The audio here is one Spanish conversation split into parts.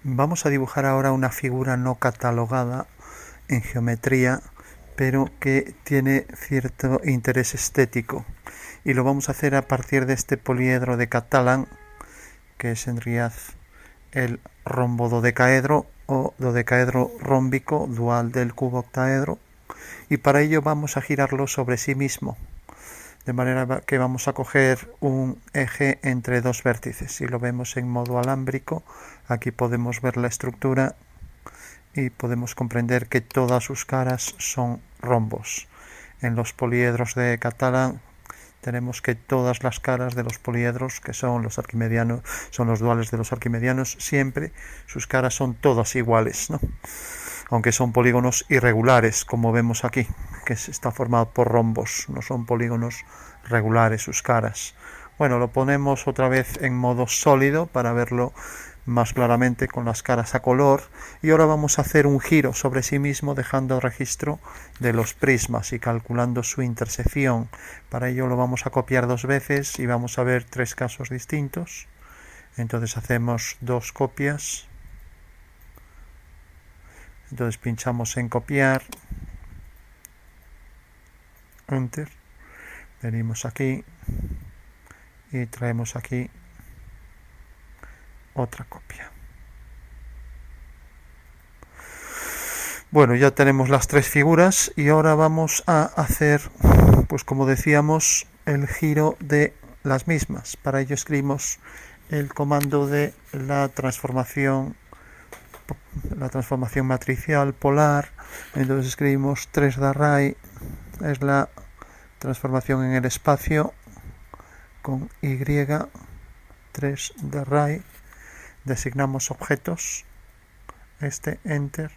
Vamos a dibujar ahora una figura no catalogada en geometría, pero que tiene cierto interés estético. Y lo vamos a hacer a partir de este poliedro de Catalan, que es en realidad el rombo dodecaedro o dodecaedro rómbico dual del cubo octaedro. Y para ello vamos a girarlo sobre sí mismo, de manera que vamos a coger un eje entre dos vértices. Si lo vemos en modo alámbrico, aquí podemos ver la estructura y podemos comprender que todas sus caras son rombos. En los poliedros de Catalan tenemos que todas las caras de los poliedros, que son los arquimedianos, son los duales de los arquimedianos, siempre sus caras son todas iguales, ¿no? Aunque son polígonos irregulares, como vemos aquí, que está formado por rombos, no son polígonos regulares sus caras. Bueno, lo ponemos otra vez en modo sólido para verlo más claramente con las caras a color, y ahora vamos a hacer un giro sobre sí mismo dejando registro de los prismas y calculando su intersección. Para ello lo vamos a copiar dos veces y vamos a ver tres casos distintos. Entonces hacemos dos copias. Entonces pinchamos en copiar, enter, venimos aquí y traemos aquí otra copia. Bueno, ya tenemos las tres figuras y ahora vamos a hacer, pues como decíamos, el giro de las mismas. Para ello escribimos el comando de la transformación matricial polar. Entonces escribimos 3 de array, es la transformación en el espacio con Y, 3 de array, designamos objetos, enter,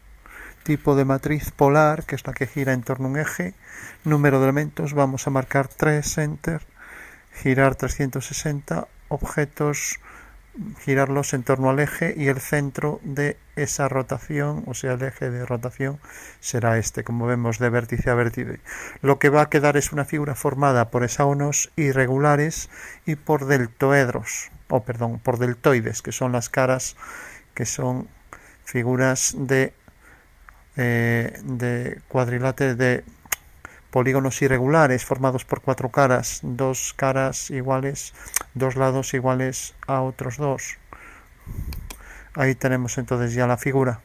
tipo de matriz polar, que es la que gira en torno a un eje, número de elementos, vamos a marcar 3, enter, girar 360, objetos, girarlos en torno al eje, y el centro de esa rotación, o sea el eje de rotación, será este, como vemos, de vértice a vértice. Lo que va a quedar es una figura formada por hexágonos irregulares y por deltoedros, por deltoides, que son las caras, que son figuras de cuadriláteros, de polígonos irregulares formados por cuatro caras, dos caras iguales, dos lados iguales a otros dos. Ahí tenemos entonces ya la figura.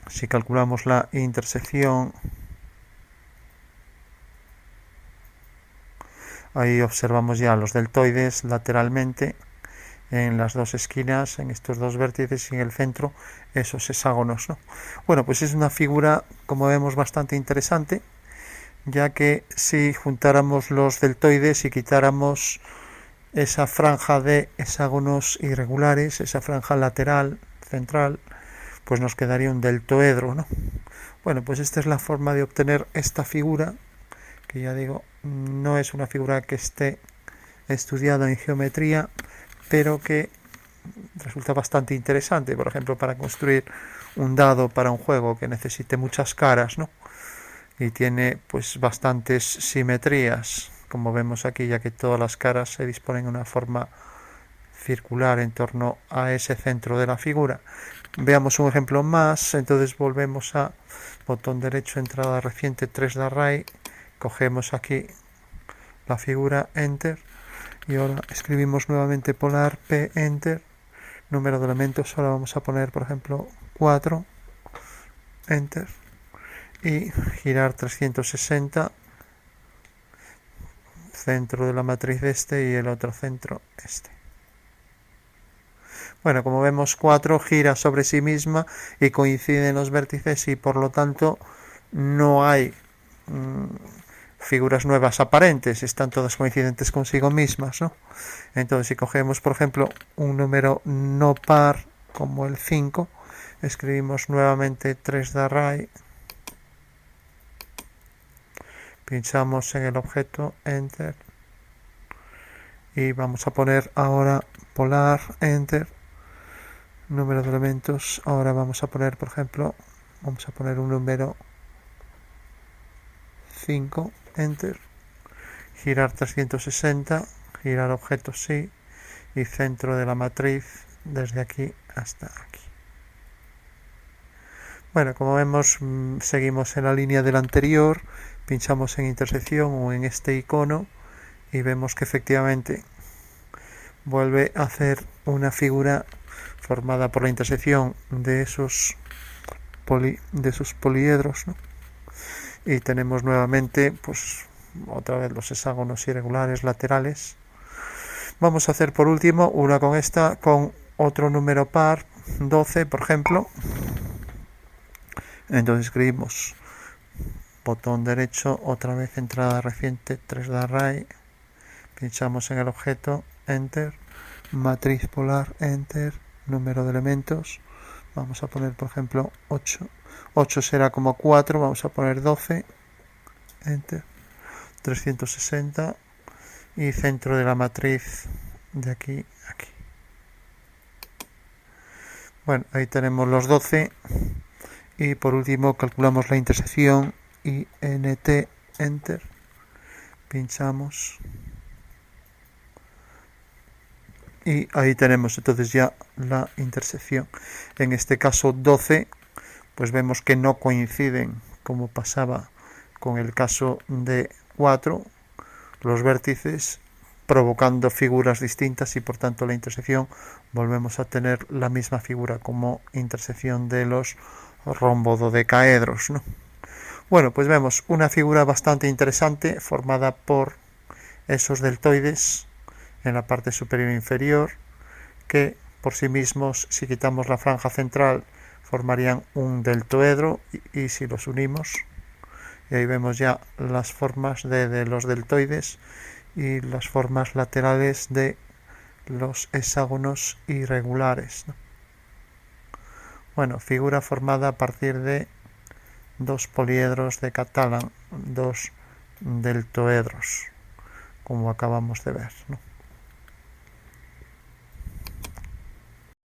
Si calculamos la intersección, ahí observamos ya los deltoides lateralmente en las dos esquinas, en estos dos vértices, y en el centro esos hexágonos, ¿no? Bueno, pues es una figura, como vemos, bastante interesante, ya que si juntáramos los deltoides y quitáramos esa franja de hexágonos irregulares, esa franja lateral central, pues nos quedaría un deltoedro, ¿no? Bueno, pues esta es la forma de obtener esta figura, que ya digo, no es una figura que esté estudiada en geometría, pero que resulta bastante interesante, por ejemplo, para construir un dado para un juego que necesite muchas caras, ¿no? Y tiene pues bastantes simetrías, como vemos aquí, ya que todas las caras se disponen de una forma circular en torno a ese centro de la figura. Veamos un ejemplo más. Entonces volvemos a botón derecho, entrada reciente, 3 de array, cogemos aquí la figura, enter, y ahora escribimos nuevamente polar, p, enter, número de elementos, ahora vamos a poner por ejemplo 4, enter, y girar 360, centro de la matriz este y el otro centro este. Bueno, como vemos, 4 gira sobre sí misma y coinciden los vértices, y por lo tanto no hay figuras nuevas aparentes, están todas coincidentes consigo mismas, ¿no? Entonces, si cogemos, por ejemplo, un número no par como el 5, escribimos nuevamente 3 de array, pinchamos en el objeto, enter, y vamos a poner ahora polar, enter, número de elementos, ahora vamos a poner, por ejemplo, vamos a poner un número 5, enter, girar 360, girar objeto sí, y centro de la matriz desde aquí hasta aquí. Bueno, como vemos, seguimos en la línea del anterior, pinchamos en intersección o en este icono y vemos que efectivamente vuelve a hacer una figura formada por la intersección de esos poliedros, ¿no? Y tenemos nuevamente, pues otra vez los hexágonos irregulares laterales. Vamos a hacer por último una con esta, con otro número par, 12 por ejemplo. Entonces escribimos botón derecho, otra vez entrada reciente, 3D Array, pinchamos en el objeto, Enter, matriz polar, Enter, número de elementos, vamos a poner por ejemplo 8, 8 será como 4, vamos a poner 12, Enter, 360 y centro de la matriz de aquí a aquí. Bueno, ahí tenemos los 12 y por último calculamos la intersección INT, Enter, pinchamos y ahí tenemos entonces ya la intersección. En este caso 12, pues vemos que no coinciden como pasaba con el caso de 4 los vértices, provocando figuras distintas y por tanto la intersección volvemos a tener la misma figura como intersección de los rombododecaedros, ¿no? Bueno, pues vemos una figura bastante interesante formada por esos deltoides en la parte superior e inferior que por sí mismos, si quitamos la franja central, formarían un deltoedro y si los unimos, y ahí vemos ya las formas de los deltoides y las formas laterales de los hexágonos irregulares, ¿no? Bueno, figura formada a partir de dos poliedros de Catalan, dos deltoedros, como acabamos de ver, ¿no?